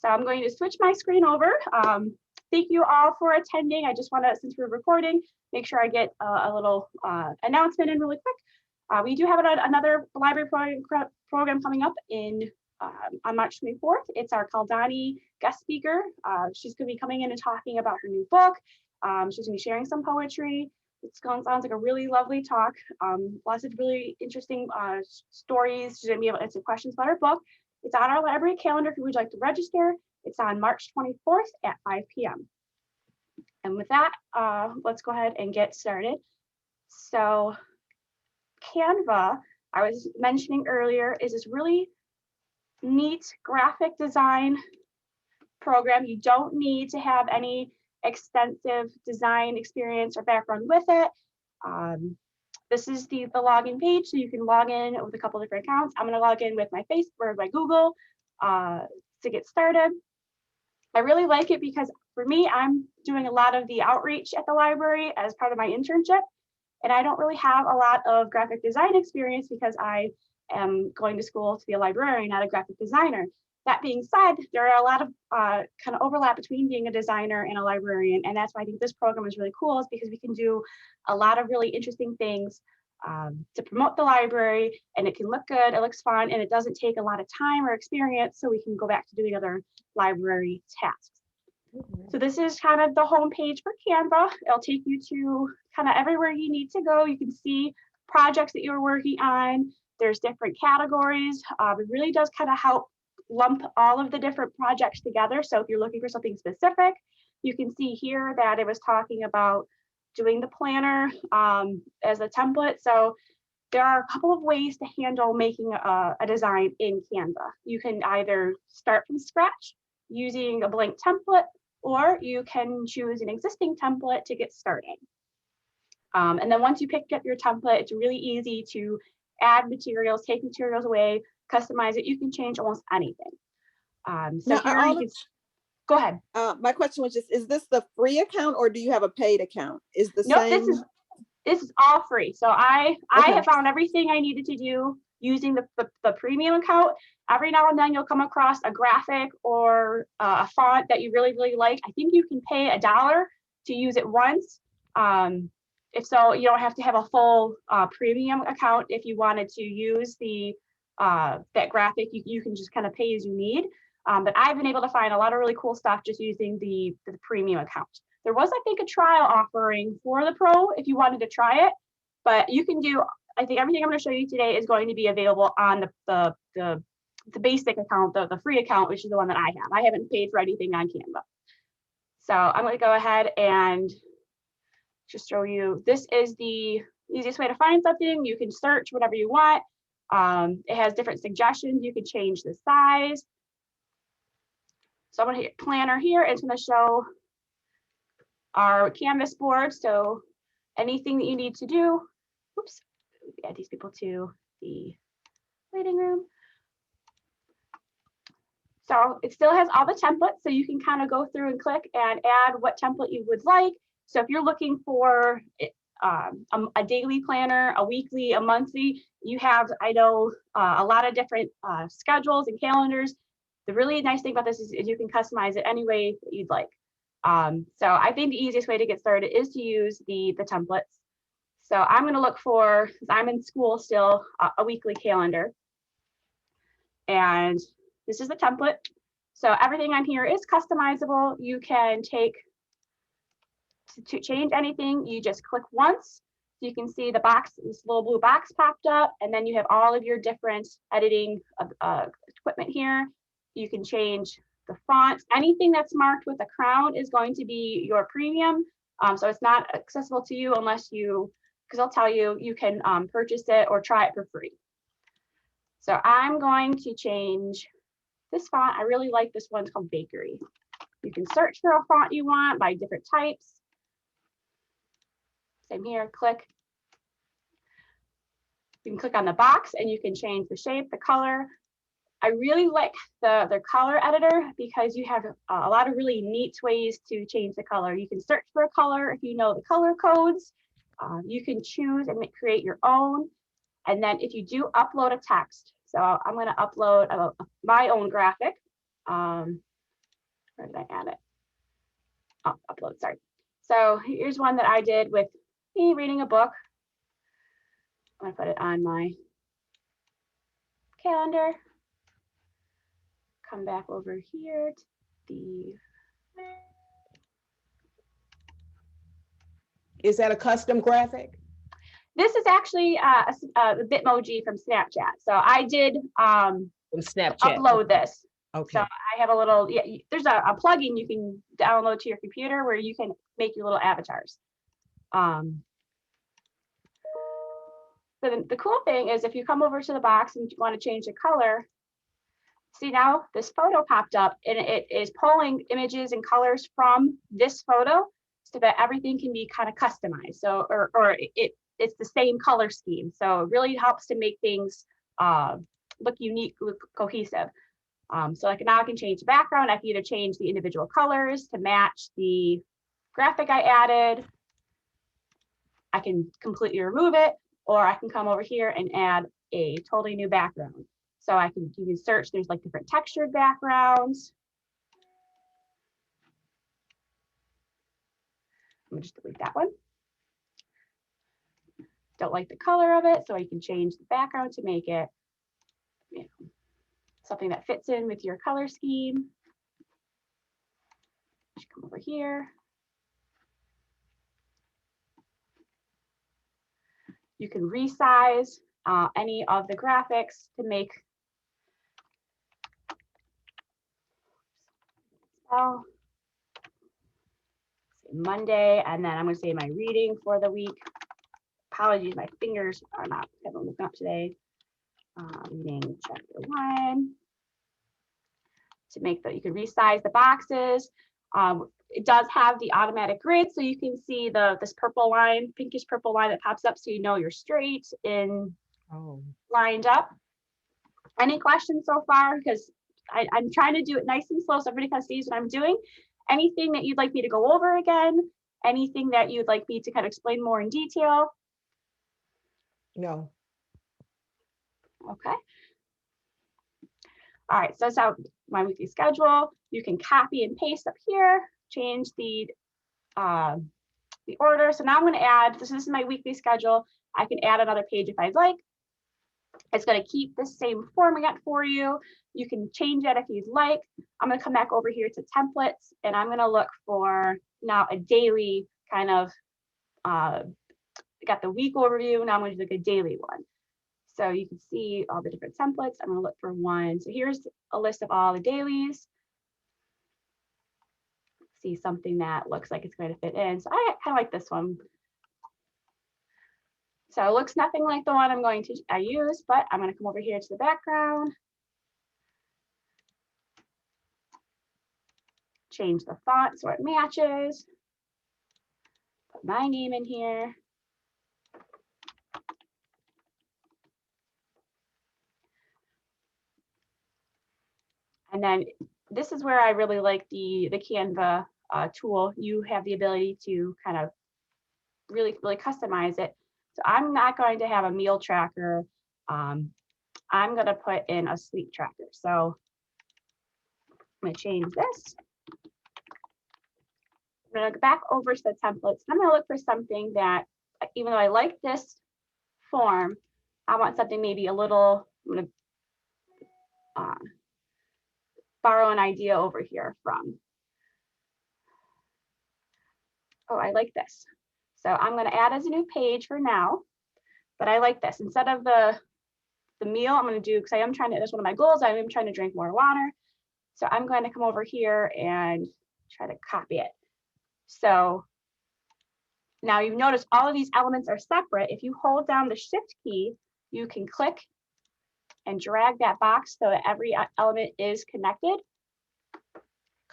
So I'm going to switch my screen over. Thank you all for attending. I just want to, since we're recording, make sure I get a little announcement in really quick. We do have another library program coming up on March 24th. It's our Kaldani guest speaker. She's going to be coming in and talking about her new book. She's going to be sharing some poetry. Sounds like a really lovely talk. Lots of really interesting stories. She's going to be able to answer questions about her book. It's on our library calendar if you would like to register. It's on March 24th at 5 p.m. And with that, let's go ahead and get started. So Canva, I was mentioning earlier, is this really neat graphic design program. You don't need to have any extensive design experience or background with it. This is the login page, so you can log in with a couple different accounts. I'm going to log in with my Facebook or my Google to get started. I really like it because for me, I'm doing a lot of the outreach at the library as part of my internship, and I don't really have a lot of graphic design experience because I am going to school to be a librarian, not a graphic designer. That being said, there are a lot of kind of overlap between being a designer and a librarian, and that's why I think this program is really cool, is because we can do a lot of really interesting things to promote the library, and it can look good, it looks fun, and it doesn't take a lot of time or experience, so we can go back to doing other library tasks. So this is kind of the home page for Canva. It'll take you to kind of everywhere you need to go. You can see projects that you're working on. There's different categories. It really does kind of help lump all of the different projects together. So if you're looking for something specific, you can see here that it was talking about doing the planner as a template. So there are a couple of ways to handle making a design in Canva. You can either start from scratch using a blank template, or you can choose an existing template to get started. And then once you pick up your template, it's really easy to add materials, take materials away, customize it. You can change almost anything. So now, here you can, go ahead. My question was just, is this the free account or do you have a paid account? Is the same? This is all free. So I have found everything I needed to do using the premium account. Every now and then you'll come across a graphic or a font that you really, really like. I think you can pay $1 to use it once. If so, you don't have to have a full premium account. If you wanted to use that graphic, you can just kind of pay as you need. But I've been able to find a lot of really cool stuff just using the premium account. There was, I think, a trial offering for the pro if you wanted to try it, but you can do, I think everything I'm going to show you today is going to be available on the basic account, the free account, which is the one that I have. I haven't paid for anything on Canva. So I'm going to go ahead and just show you, this is the easiest way to find something. You can search whatever you want. It has different suggestions. You can change the size. So I'm going to hit planner here. It's going to show our canvas board. So anything that you need to do, oops, add these people to the waiting room. So it still has all the templates, so you can kind of go through and click and add what template you would like. So if you're looking for a daily planner, a weekly, a monthly, you have, I know, a lot of different schedules and calendars. The really nice thing about this is you can customize it any way that you'd like. So I think the easiest way to get started is to use the templates. So I'm going to look for, because I'm in school still, a weekly calendar. And this is the template. So everything on here is customizable. You can take, to change anything, you just click once. You can see the box, this little blue box popped up, and then you have all of your different editing equipment here. You can change the font. Anything that's marked with a crown is going to be your premium. So it's not accessible to you unless you, because I'll tell you, you can purchase it or try it for free. So I'm going to change this font. I really like this one. It's called Bakery. You can search for a font you want by different types. Same here, click. You can click on the box and you can change the shape, the color. I really like the color editor because you have a lot of really neat ways to change the color. You can search for a color if you know the color codes. You can choose and create your own. And then if you do upload a text, so I'm going to upload my own graphic. Where did I add it? Oh, upload, sorry. So here's one that I did with me reading a book. I'm gonna put it on my calendar. Come back over here to the. Is that a custom graphic? This is actually a Bitmoji from Snapchat. So I did From Snapchat. upload this. Okay. So I have a little, yeah, there's a plugin you can download to your computer where you can make your little avatars. So the cool thing is if you come over to the box and you want to change the color, see now this photo popped up and it is pulling images and colors from this photo so that everything can be kind of customized. So, or it's the same color scheme. So it really helps to make things look unique, look cohesive. So like now I can change the background. I can either change the individual colors to match the graphic I added. I can completely remove it, or I can come over here and add a totally new background. So you can search, there's like different textured backgrounds. I'm gonna just delete that one. Don't like the color of it, so you can change the background to make it, you know, something that fits in with your color scheme. Just come over here. You can resize any of the graphics to make Monday, and then I'm going to say my reading for the week. Apologies, my fingers are not haven't woken up today. Reading chapter 1. To make that, you can resize the boxes. It does have the automatic grid, so you can see this purple line, pinkish purple line that pops up, so you know you're straight and lined up. Any questions so far? Because I'm trying to do it nice and slow so everybody kind of sees what I'm doing. Anything that you'd like me to go over again? Anything that you'd like me to kind of explain more in detail? No. Okay. All right, so that's how my weekly schedule. You can copy and paste up here, change the order. So now I'm going to add, this is my weekly schedule. I can add another page if I'd like. It's going to keep the same format for you. You can change it if you'd like. I'm going to come back over here to templates, and I'm going to look for now a daily kind of, got the week overview. Now I'm going to do like a daily one. So you can see all the different templates. I'm going to look for one. So here's a list of all the dailies. See something that looks like it's going to fit in. So I kind of like this one. So it looks nothing like the one I'm going to use, but I'm going to come over here to the background. Change the font so it matches. Put my name in here. And then this is where I really like the Canva tool. You have the ability to kind of really customize it. So I'm not going to have a meal tracker. I'm going to put in a sleep tracker. So I'm going to change this. I'm going to go back over to the templates. I'm going to look for something that, even though I like this form, I want something maybe a little, I'm going to borrow an idea over here from. Oh, I like this. So I'm going to add as a new page for now, but I like this. Instead of the meal, I'm going to do, because I am trying to, that's one of my goals, I am trying to drink more water. So I'm going to come over here and try to copy it. So now you've noticed all of these elements are separate. If you hold down the shift key, you can click and drag that box so that every element is connected.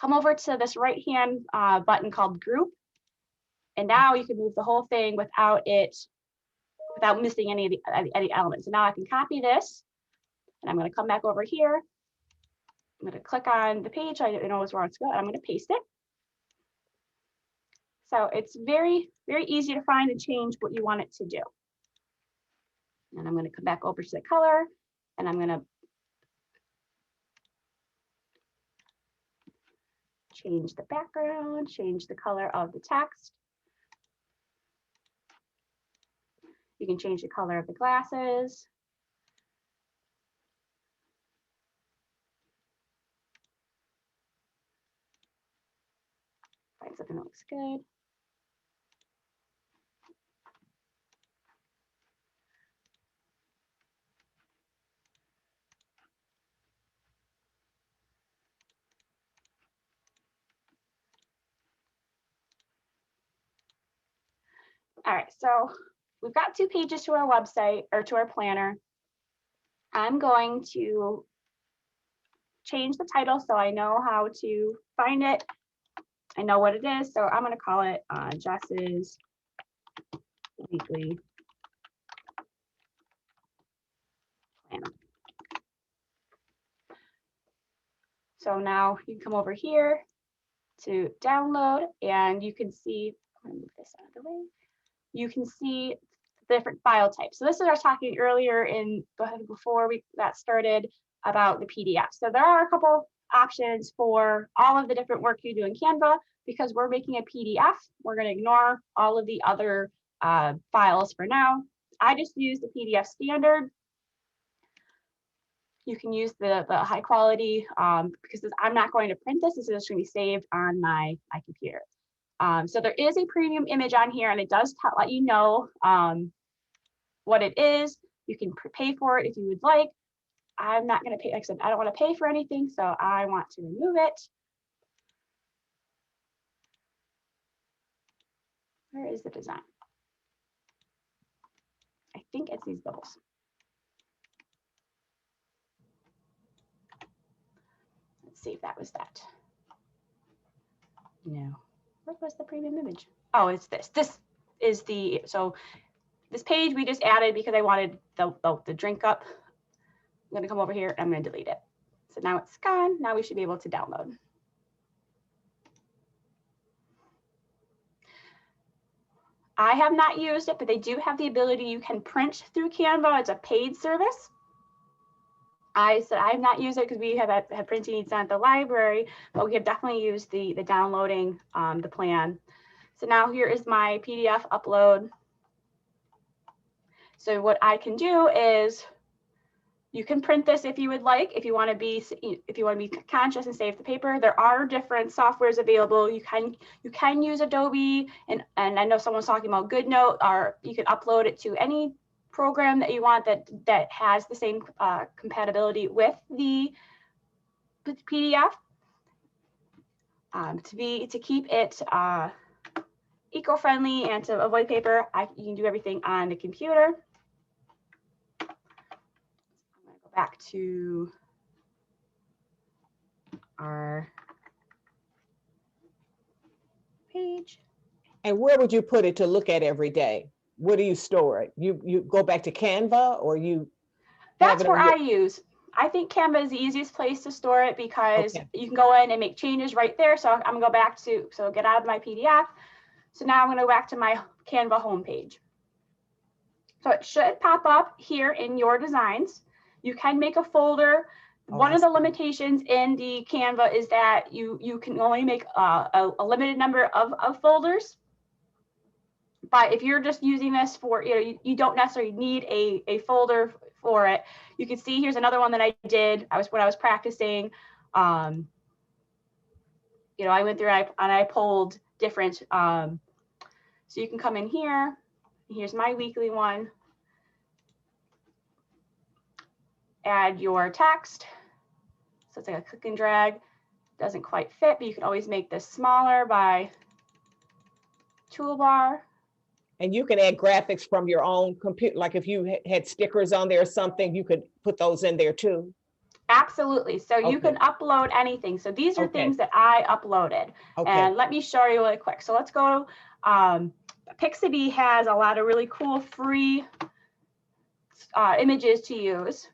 Come over to this right-hand button called group. And now you can move the whole thing without missing any of the elements. So now I can copy this, and I'm going to come back over here. I'm going to click on the page. I know where it's going. I'm going to paste it. So it's very, very easy to find and change what you want it to do. And I'm going to come back over to the color, and I'm going to change the background, change the color of the text. You can change the color of the glasses. Find something that looks good. All right, so we've got 2 pages to our website or to our planner. I'm going to change the title so I know how to find it. I know what it is, so I'm going to call it Jess's Weekly Planner. So now you can come over here to download, and you can see, I'm going to move this out of the way. You can see different file types. So this is our talking earlier in before we got started about the PDF. So there are a couple options for all of the different work you do in Canva. Because we're making a PDF, we're going to ignore all of the other files for now. I just use the PDF standard. You can use the high quality because I'm not going to print this. This is just going to be saved on my computer. So there is a premium image on here, and it does let you know what it is. You can pay for it if you would like. I'm not going to pay, like I said, I don't want to pay for anything, so I want to remove it. Where is the design? I think it's these bubbles. Let's see if that was that. No. What was the premium image? Oh, it's this. This is the, so this page we just added because I wanted the drink up. I'm going to come over here and I'm going to delete it. So now it's gone. Now we should be able to download. I have not used it, but they do have the ability, you can print through Canva. It's a paid service. I said I have not used it because we have printing needs done at the library, but we have definitely used the downloading the plan. So now here is my PDF upload. So what I can do is you can print this if you would like, if you want to be conscious and save the paper. There are different softwares available. You can use Adobe, and I know someone's talking about GoodNote, or you can upload it to any program that you want that has the same compatibility with the PDF. To keep it eco-friendly and to avoid paper, you can do everything on the computer. Back to our page. And where would you put it to look at every day? Where do you store it? You go back to Canva, or you? That's where I use. I think Canva is the easiest place to store it because you can go in and make changes right there. So I'm gonna go back to, so get out of my PDF. So now I'm gonna go back to my Canva homepage. So it should pop up here in your designs. You can make a folder. One of the limitations in the Canva is that you can only make a limited number of folders. But if you're just using this for, you don't necessarily need a folder for it. You can see here's another one that I did. When I was practicing. I went through and I pulled different. So you can come in here. Here's my weekly one. Add your text. So it's like a click and drag. Doesn't quite fit, but you can always make this smaller by toolbar. And you can add graphics from your own computer. Like if you had stickers on there or something, you could put those in there too. Absolutely. So you can upload anything. So these are things that I uploaded. And let me show you really quick. So let's go. Pixabay has a lot of really cool free images to use.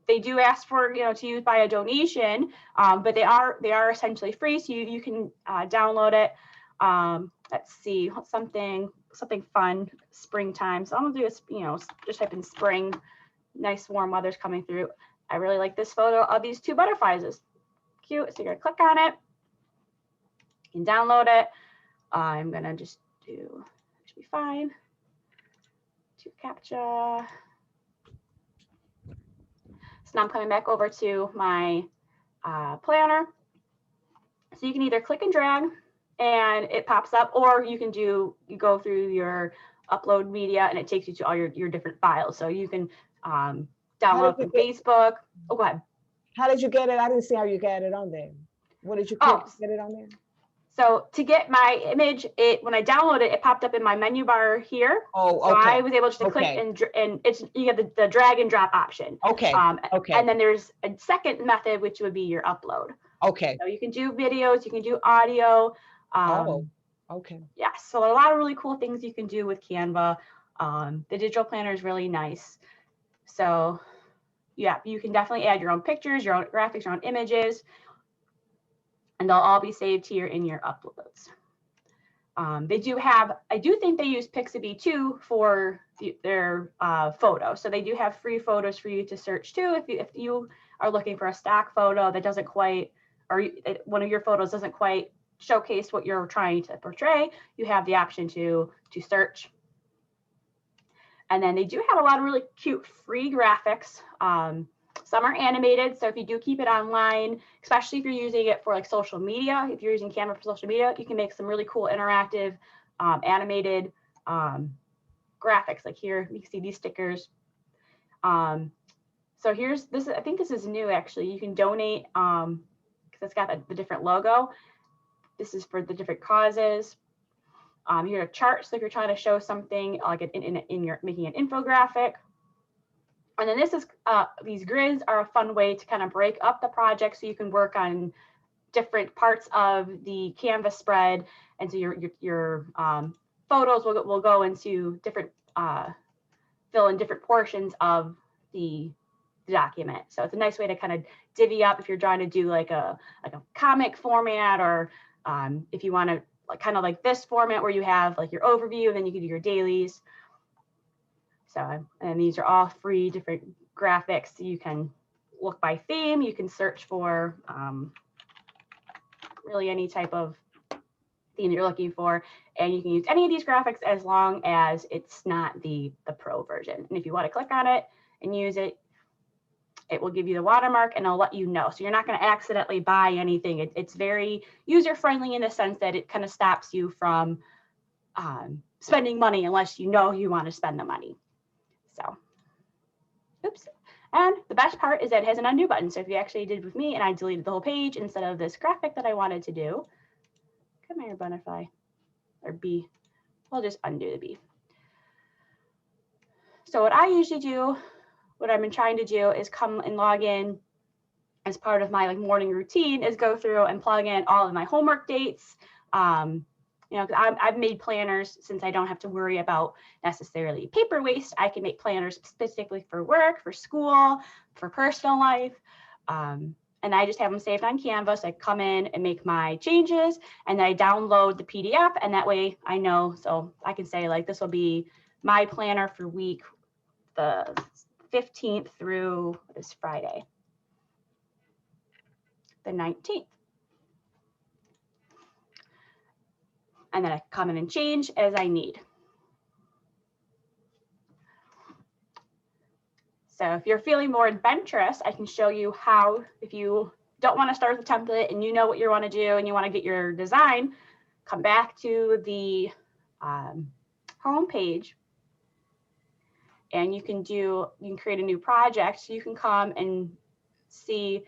They do ask for to use by a donation, but they are essentially free, so you can download it. Let's see, something fun, springtime. So I'm gonna do this, just type in spring. Nice warm weather's coming through. I really like this photo of these 2 butterflies. It's cute. So you're gonna click on it. You can download it. I'm gonna just do, should be fine. To CAPTCHA. So now I'm coming back over to my planner. So you can either click and drag and it pops up, or you can you go through your upload media and it takes you to all your different files. So you can download from Facebook. Oh, go ahead. How did you get it? I didn't see how you got it on there. What did you click to get it on there? So to get my image, when I downloaded it, it popped up in my menu bar here. Oh, okay. So I was able to click and you get the drag and drop option. Okay. Okay. And then there's a second method, which would be your upload. Okay. So you can do videos, you can do audio. Okay. Yeah, so a lot of really cool things you can do with Canva. The digital planner is really nice. So yeah, you can definitely add your own pictures, your own graphics, your own images, and they'll all be saved here in your uploads. I do think they use Pixabay too for their photos. So they do have free photos for you to search too. If you are looking for a stock photo that doesn't quite, or one of your photos doesn't quite showcase what you're trying to portray, you have the option to search. And then they do have a lot of really cute free graphics. Some are animated, so if you do keep it online, especially if you're using it for like social media, if you're using Canva for social media, you can make some really cool interactive animated graphics. Like here, you can see these stickers. So here's this. I think this is new actually. You can donate because it's got the different logo. This is for the different causes. Here are charts, so if you're trying to show something like you're making an infographic. And then this is these grids are a fun way to kind of break up the project so you can work on different parts of the Canvas spread, and so your photos will go into different fill in different portions of the document. So it's a nice way to kind of divvy up if you're trying to do like a comic format, or if you want to kind of like this format where you have like your overview and then you can do your dailies. So, and these are all free different graphics. You can look by theme. You can search for really any type of theme that you're looking for. And you can use any of these graphics as long as it's not the pro version. And if you want to click on it and use it, it will give you the watermark and it'll let you know. So you're not going to accidentally buy anything. It's very user-friendly in the sense that it kind of stops you from spending money unless you know you want to spend the money. So, oops. And the best part is that it has an undo button. So if you actually did with me and I deleted the whole page instead of this graphic that I wanted to do, come here, butterfly, or B, I'll just undo the B. So what I usually do, what I've been trying to do is come and log in as part of my morning routine is go through and plug in all of my homework dates. You know, I've made planners since I don't have to worry about necessarily paper waste. I can make planners specifically for work, for school, for personal life. And I just have them saved on Canva. So I come in and make my changes and then I download the PDF, and that way I know, so I can say like, this will be my planner for week the 15th through this Friday, the 19th. And then I come in and change as I need. So if you're feeling more adventurous, I can show you how, if you don't want to start with a template and you know what you want to do and you want to get your design, come back to the home page and you can create a new project. So you can come and see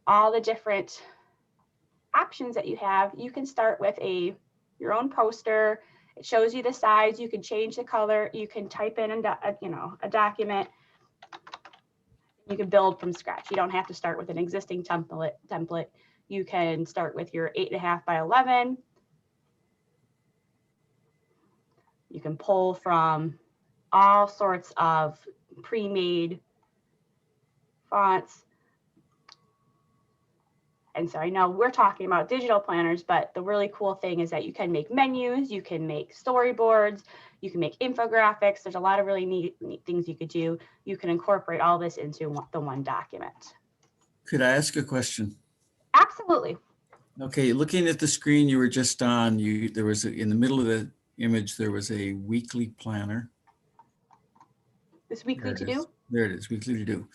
all the different options that you have. You can start with your own poster. It shows you the size. You can change the color. You can type in a document. You can build from scratch. You don't have to start with an existing template. You can start with your 8.5 by 11. You can pull from all sorts of pre-made fonts. And so I know we're talking about digital planners, but the really cool thing is that you can make menus, you can make storyboards, you can make infographics. There's a lot of really neat things you could do. You can incorporate all this into the one document. Could I ask a question? Absolutely. Okay, looking at the screen you were just on, there was in the middle of the image, there was a weekly planner. This weekly to do? There it is, weekly to do.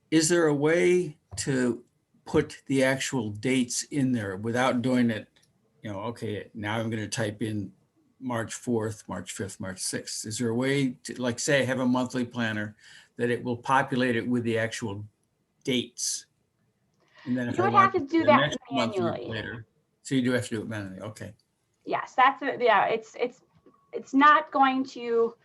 Is there a way to put the actual dates in there without doing it, okay, now I'm going to type in March 4th, March 5th, March 6th. Is there a way to, like, say I have a monthly planner, that it will populate it with the actual dates? And then if You I would have want to do the that next month manually. later. So you do have to do it manually, okay. Yes, that's it. Yeah, it's not going to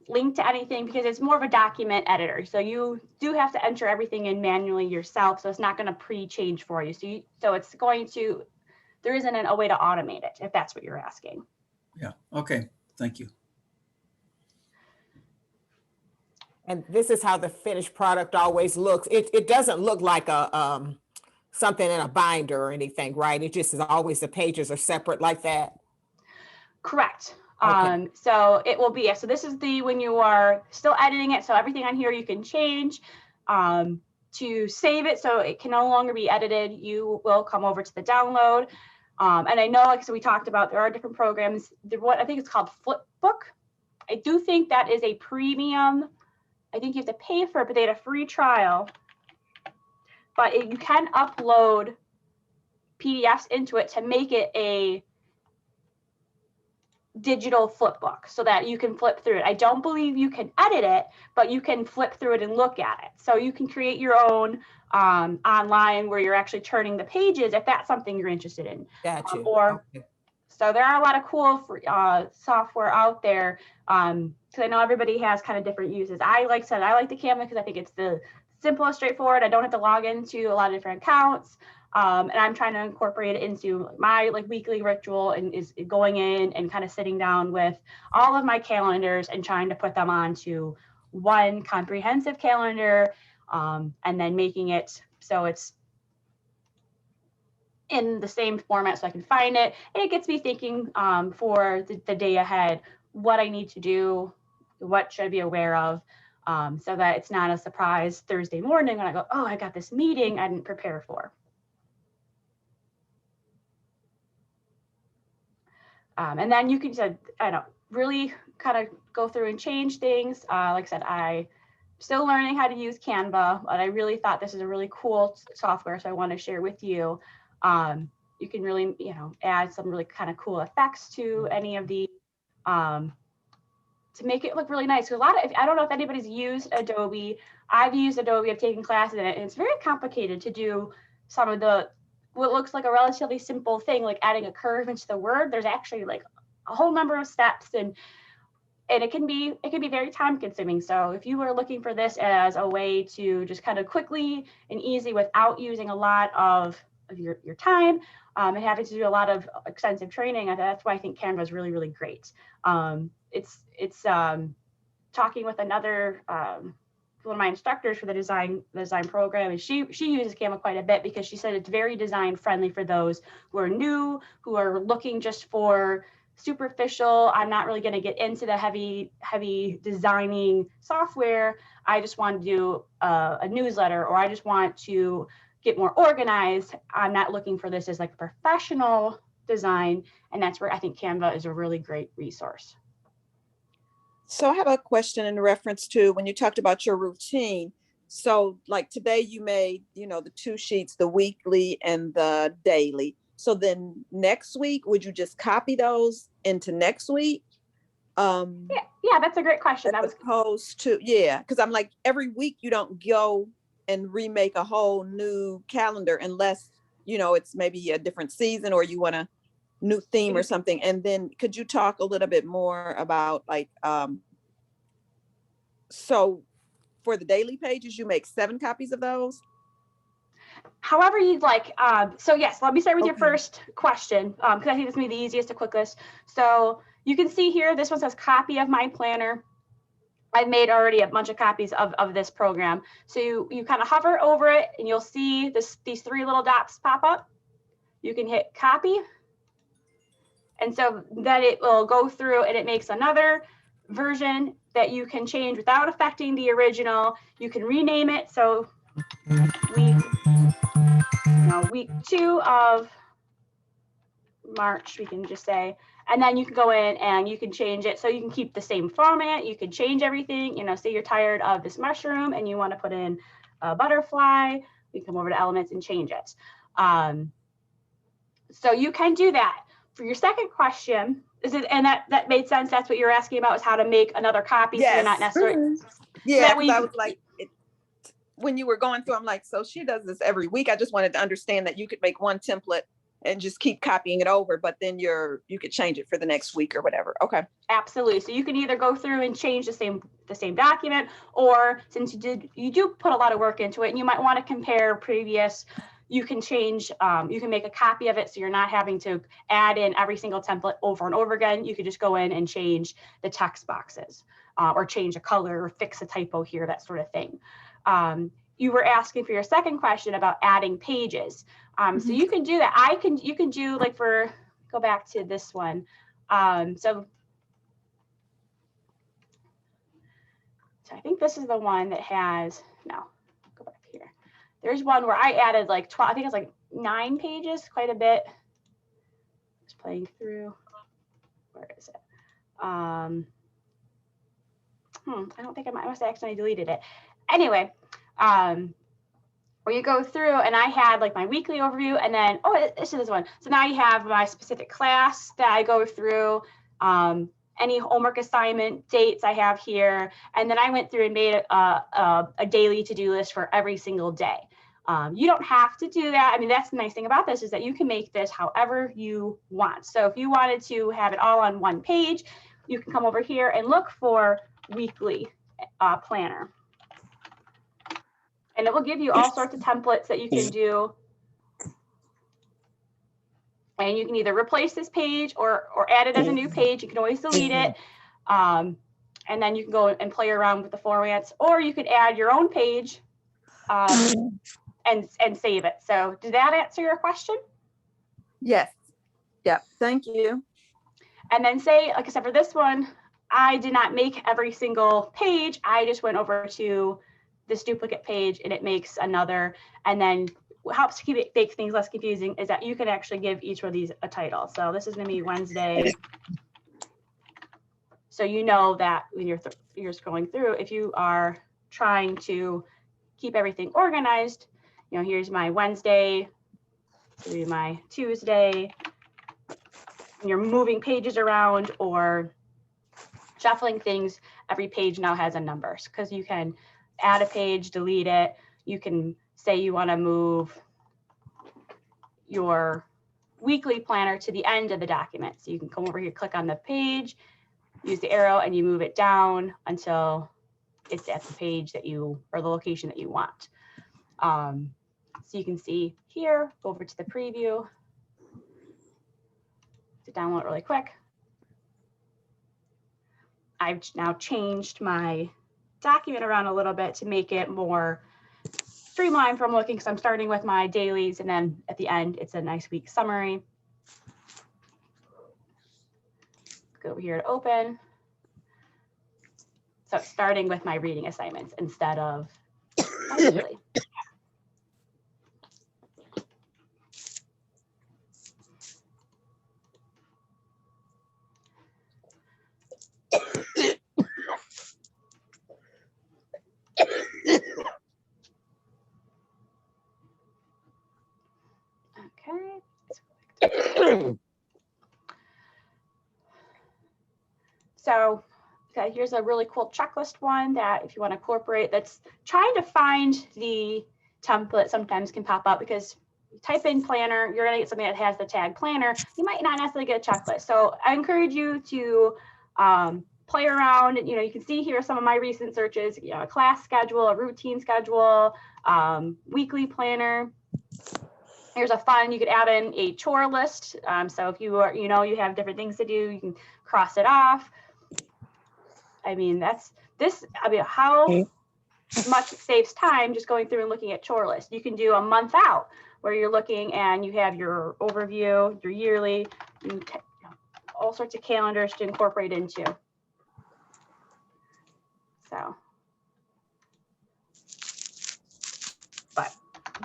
link to anything because it's more of a document editor. So you do have to enter everything in manually yourself. So it's not going to pre-change for you. So it's going to, there isn't a way to automate it, if that's what you're asking. Yeah, okay, thank you. And this is how the finished product always looks. It doesn't look like a something in a binder or anything, right? It just is always the pages are separate like that. Correct. Okay. So it will be, so this is when you are still editing it. So everything on here you can change to save it. So it can no longer be edited. You will come over to the download. And I know, so we talked about, there are different programs. What I think it's called Flipbook. I do think that is a premium. I think you have to pay for it, but they had a free trial. But you can upload PDFs into it to make it a digital flip book so that you can flip through it. I don't believe you can edit it, but you can flip through it and look at it. So you can create your own online where you're actually turning the pages if that's something you're interested in. Gotcha. Okay. So there are a lot of cool software out there because I know everybody has kind of different uses. I like the Canva because I think it's the simplest, straightforward. I don't have to log into a lot of different accounts. And I'm trying to incorporate it into my weekly ritual and is going in and kind of sitting down with all of my calendars and trying to put them onto one comprehensive calendar and then making it so it's in the same format so I can find it. And it gets me thinking for the day ahead, what I need to do, what should I be aware of, so that it's not a surprise Thursday morning when I go, oh, I got this meeting I didn't prepare for. And then you can just, really kind of go through and change things. Like I said, I'm still learning how to use Canva, but I really thought this is a really cool software, so I want to share with you. You can really, add some really kind of cool effects to any of the, to make it look really nice. So I don't know if anybody's used Adobe. I've used Adobe, I've taken classes in it, and it's very complicated to do some of what looks like a relatively simple thing, like adding a curve into the word. There's actually a whole number of steps, and it can be very time consuming. So if you were looking for this as a way to just kind of quickly and easy without using a lot of your time and having to do a lot of extensive training, that's why I think Canva is really, really great. It's talking with another one of my instructors for the design program, and she uses Canva quite a bit because she said it's very design friendly for those who are new, who are looking just for superficial. I'm not really going to get into the heavy designing software. I just want to do a newsletter, or I just want to get more organized. I'm not looking for this as a professional design, and that's where I think Canva is a really great resource. So I have a question in reference to when you talked about your routine. So like today you made, the 2 sheets, the weekly and the daily. So then next week, would you just copy those into next week? Yeah, that's a great question. As opposed to, because I'm like, every week you don't go and remake a whole new calendar unless, it's maybe a different season or you want a new theme or something. And then could you talk a little bit more about so for the daily pages, you make 7 copies of those? However you'd like. So yes, let me start with your first question, because I think this may be the easiest to quickest. So you can see here, this one says copy of my planner. I've made already a bunch of copies of this program. So you kind of hover over it and you'll see these 3 little dots pop up. You can hit copy. And so then it will go through and it makes another version that you can change without affecting the original. You can rename it. So week 2 of March, we can just say, and then you can go in and you can change it. So you can keep the same format. You can change everything, you know, say you're tired of this mushroom and you want to put in a butterfly, you come over to elements and change it. So you can do that. For your second question, is it, and that made sense. That's what you're asking about, is how to make another copy. Yes. So you're not necessarily. Yeah, that because I was like, when you were going through, I'm like, so she does this every week. I just wanted to understand that you could make one template and just keep copying it over, but then you could change it for the next week or whatever. Okay. Absolutely. So you can either go through and change the same document, or since you do put a lot of work into it and you might want to compare previous, you can change, you can make a copy of it so you're not having to add in every single template over and over again. You could just go in and change the text boxes or change a color or fix a typo here, that sort of thing. You were asking for your second question about adding pages. So you can do that. You can do, like, go back to this one. So I think this is the one that has, no, go back here. There's one where I added like 12, I think it's like 9 pages, quite a bit. Just playing through, where is it? I don't think I must have accidentally deleted it. Anyway, where you go through, and I had like my weekly overview, and then, oh, this is this one. So now you have my specific class that I go through, any homework assignment dates I have here. And then I went through and made a daily to-do list for every single day. You don't have to do that. I mean, that's the nice thing about this, is that you can make this however you want. So if you wanted to have it all on one page, you can come over here and look for weekly planner. And it will give you all sorts of templates that you can do. And you can either replace this page or add it as a new page. You can always delete it. And then you can go and play around with the formats, or you could add your own page and save it. So did that answer your question? Yes. Yep. Thank you. And then say, like I said, for this one, I did not make every single page. I just went over to this duplicate page and it makes another. And then what helps to make things less confusing is that you can actually give each one of these a title. So this is going to be Wednesday. So you know that when you're scrolling through, if you are trying to keep everything organized, you know, here's my Wednesday, here's my Tuesday. When you're moving pages around or shuffling things, every page now has a number, because you can add a page, delete it. You can say you want to move your weekly planner to the end of the document. So you can come over here, click on the page, use the arrow, and you move it down until it's at the page that you, or the location that you want. So you can see here, go over to the preview, to download it really quick. I've now changed my document around a little bit to make it more streamlined from looking, because I'm starting with my dailies, and then at the end, it's a nice week summary. Go over here to open. So it's starting with my reading assignments instead of my daily. Okay. So okay, here's a really cool checklist one that if you want to incorporate, that's trying to find the template sometimes can pop up, because you type in planner, you're going to get something that has the tag planner. You might not necessarily get a checklist. So I encourage you to play around. You know, you can see here some of my recent searches, you know, a class schedule, a routine schedule, weekly planner. Here's a fun, you could add in a chore list. So if you are, you know, you have different things to do, you can cross it off. I mean, how much it saves time just going through and looking at chore list. You can do a month out where you're looking and you have your overview, your yearly, all sorts of calendars to incorporate into. So, but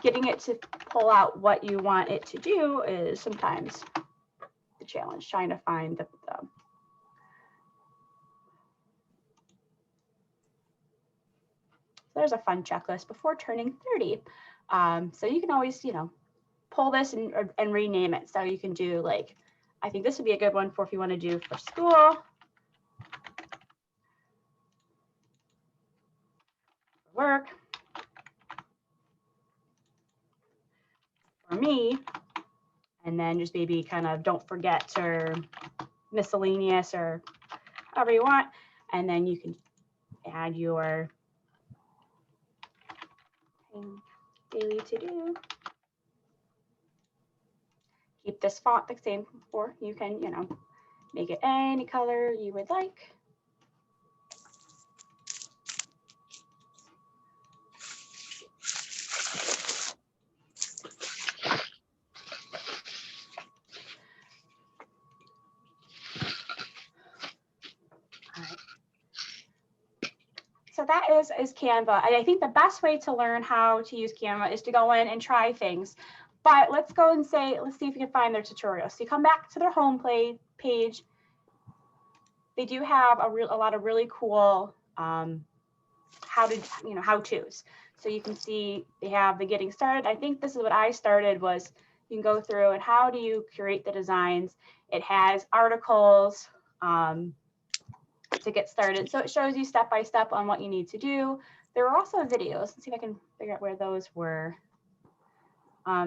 getting it to pull out what you want it to do is sometimes challenge, trying to find the there's a fun checklist before turning 30. So you can always, you know, pull this and rename it. So you can do like, I think this would be a good one for if you want to do for school, work, for me, and then just maybe kind of don't forget or miscellaneous or however you want. And then you can add your daily to do. Keep this font the same, or you can, you know, make it any color you would like. So that is Canva. And I think the best way to learn how to use Canva is to go in and try things. But let's go and say, let's see if we can find their tutorial. So you come back to their home page. They do have a lot of really cool how-tos. So you can see they have the getting started. I think this is what I started was you can go through and how do you create the designs. It has articles to get started. So it shows you step by step on what you need to do. There are also videos. Let's see if I can figure out where those were.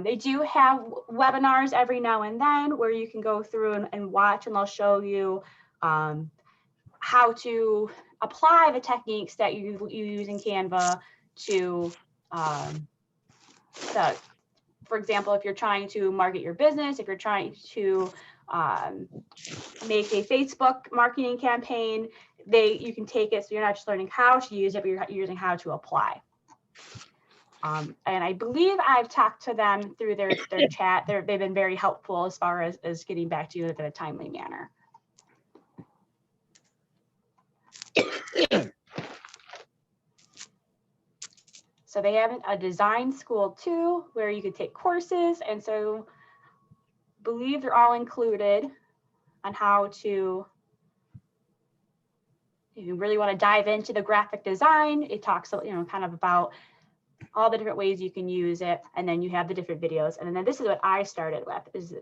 They do have webinars every now and then where you can go through and watch, and they'll show you how to apply the techniques that you use in Canva to, for example, if you're trying to market your business, if you're trying to make a Facebook marketing campaign, you can take it so you're not just learning how to use it, but you're using how to apply. And I believe I've talked to them through their chat. They've been very helpful as far as getting back to you in a timely manner. So they have a design school too, where you could take courses. And so I believe they're all included on how to, if you really want to dive into the graphic design, it talks, you know, kind of about all the different ways you can use it. And then you have the different videos. And then this is what I started with, is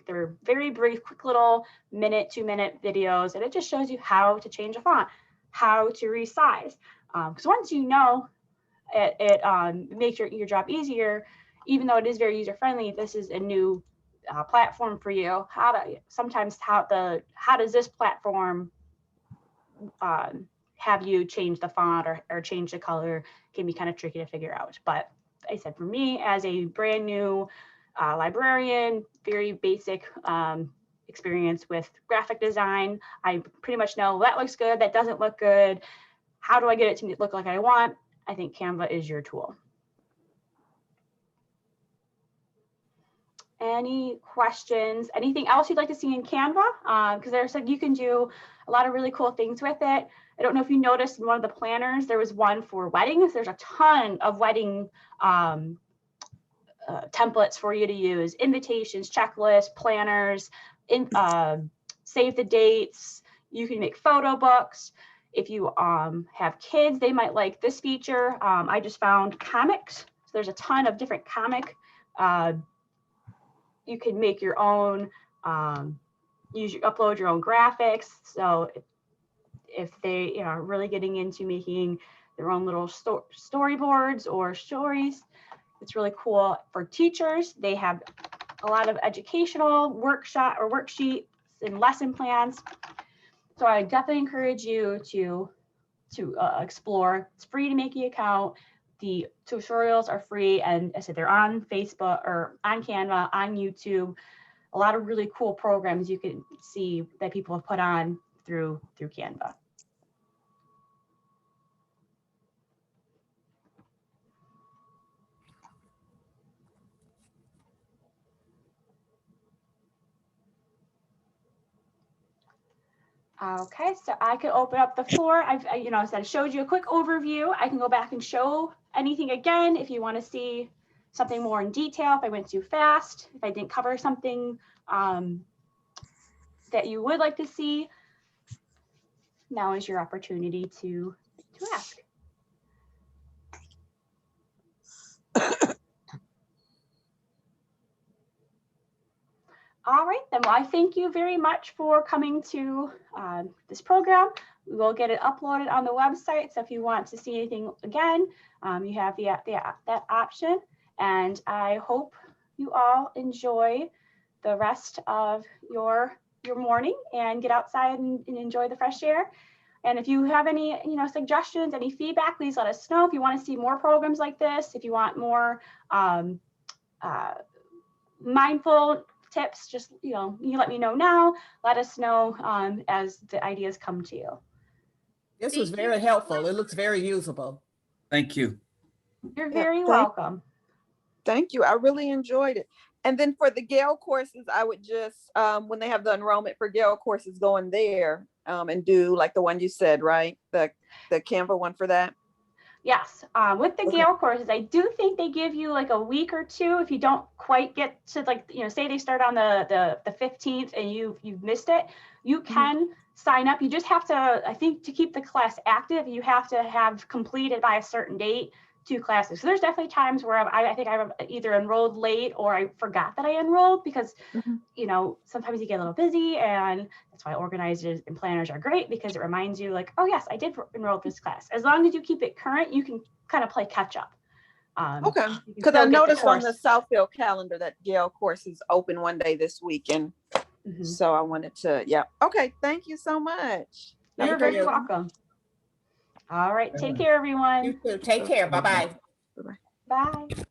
they're very brief, quick little 2-minute videos. And it just shows you how to change a font, how to resize. Because once you know, it makes your job easier, even though it is very user-friendly. If this is a new platform for you, how does this platform have you change the font or change the color, can be kind of tricky to figure out. But I said, for me as a brand new librarian, very basic experience with graphic design, I pretty much know that looks good, that doesn't look good. How do I get it to look like I want? I think Canva is your tool. Any questions? Anything else you'd like to see in Canva? Because there's you can do a lot of really cool things with it. I don't know if you noticed in one of the planners, there was one for weddings. There's a ton of wedding templates for you to use, invitations, checklists, planners, save the dates. You can make photo books. If you have kids, they might like this feature. I just found comics. So there's a ton of different comic. You can make your own, upload your own graphics. So if they are really getting into making their own little storyboards or stories, it's really cool. For teachers, they have a lot of educational worksheets and lesson plans. So I definitely encourage you to explore. It's free to make the account. The tutorials are free, and I said they're on Facebook or on Canva, on YouTube. A lot of really cool programs you can see that people have put on through Canva. Okay, so I could open up the floor. I showed you a quick overview. I can go back and show anything again if you want to see something more in detail. If I went too fast, if I didn't cover something that you would like to see, now is your opportunity to ask. All right, then. Well, I thank you very much for coming to this program. We will get it uploaded on the website. So if you want to see anything again, you have that option. And I hope you all enjoy the rest of your morning and get outside and enjoy the fresh air. And if you have any suggestions, any feedback, please let us know. If you want to see more programs like this, if you want more mindful tips, just you let me know now. Let us know as the ideas come to you. This was very helpful. It looks very usable. Thank you. You're very welcome. Thank you. I really enjoyed it. And then for the Gale courses, I would just, when they have the enrollment for Gale courses, go in there and do like the one you said, right? The Canva one for that. Yes, with the Gale courses, I do think they give you like a week or two if you don't quite get to say they start on the 15th and you've missed it, you can sign up. You just have to, I think, to keep the class active, you have to have completed by a certain date 2 classes. So there's definitely times where I think I've either enrolled late or I forgot that I enrolled because sometimes you get a little busy, and that's why organizers and planners are great, because it reminds you like, oh yes, I did enroll this class. As long as you keep it current, you can kind of play catch up. Okay, because I noticed on the Southfield calendar that Gale course is open one day this week, and so I wanted to, okay, thank you so much. You're very welcome. All right, take care, everyone. You too. Take care. Bye-bye. Bye-bye. Bye.